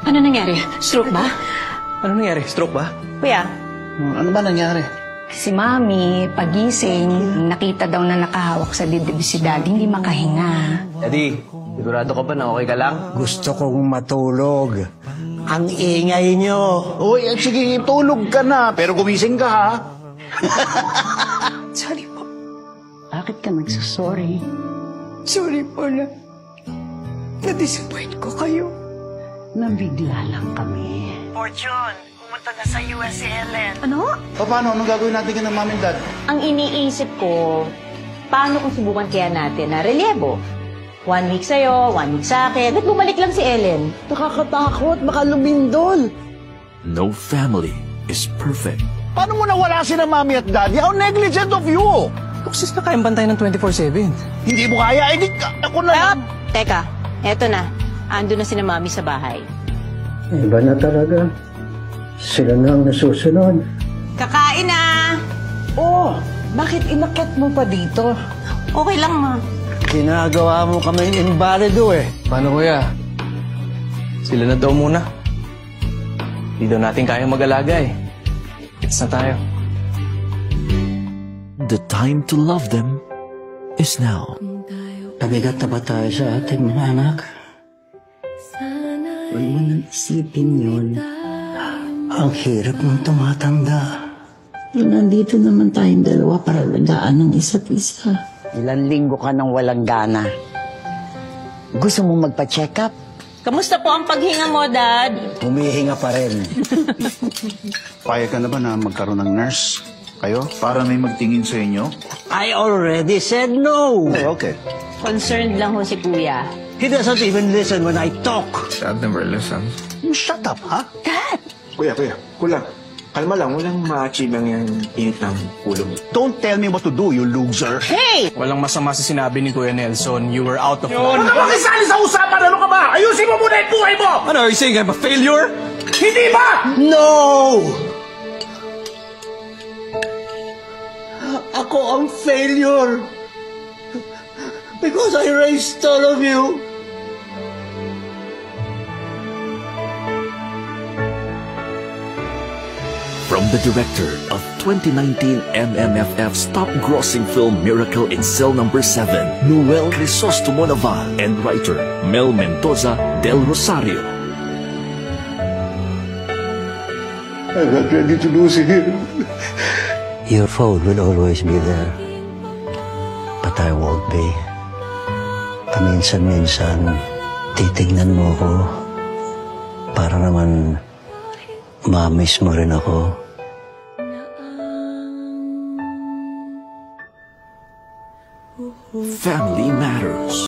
Ano nangyari? Stroke ba? Ano nangyari? Stroke ba? Kuya, Ano ba nangyari? Si Mami, pagising, nakita daw na nakahawak sa dibdib si Daddy, hindi makahinga. Daddy, sigurado ka ba na okay ka lang? Gusto kong matulog. Ang ingay nyo. Uy, sige, tulog ka na. Pero gumising ka, ha? Sorry po. Bakit ka nagsasorry? Sorry po na. Na-disappoint ko kayo. Nabigla lang kami. Fortune, pumunta na sa US si Ellen. ano? Paano? Anong gagawin natin ka ng mami and dad? Ang iniisip ko, paano kung subukan kaya natin na relievo? 1 week sa'yo, 1 week sa akin. At bumalik lang si Ellen. Nakakatakot, baka lumindol. No family is perfect. Paano mo nawala si na mami at daddy? How negligent of you! Sis na kayang bantayan ng 24/7. Hindi mo kaya, ako na lang. Teka, eto na. Ando na si na Mami sa bahay. Iba na talaga. Sila na ang nasusunod. Kakain na! Oh, bakit inakyat mo pa dito? Okay lang, ma. Ginagawa mo kaming invalido eh. Paano kuya? Sila na daw muna. Hindi daw natin kayang mag-alaga eh. It's na tayo. The time to love them is now. Pabigat na ba tayo sa ating mga anak? Huwag mo nang isipin yun. Ang hirap ng tumatanda. Pero nandito naman tayong dalawa para lagaan ng isa't isa. Ilan linggo ka nang walang gana. Gusto mo magpa-check up? Kamusta po ang paghinga mo, Dad? Humihinga pa rin. Payag ka na ba na magkaroon ng nurse kayo para may magtingin sa inyo? I already said no. Okay. Concerned lang ho si Kuya. He doesn't even listen when I talk. Dad never listens. Shut up, ha? Kuya, kulang. Kalma lang, walang ma-achieve ang yung init ng ulo mo. Don't tell me what to do, you loser. Walang masama sa sinabi ni Kuya Nelson. You were out of Huwag line. ka makisali sa usapan! Ano ka ba? Ayusin mo muna yung buhay mo! Ano, are you saying I'm a failure? Hindi ba? No! Ako ang failure. Because I raised all of you. From the director of 2019 MMFF's top-grossing film Miracle in Cell Number 7, Noel Crisostomo Naval, and writer Mel Mendoza del Rosario. I'm not ready to lose him. Your phone will always be there. But I won't be. Paminsan-minsan, titignan mo ko para naman ma-miss mo rin ako. Family matters.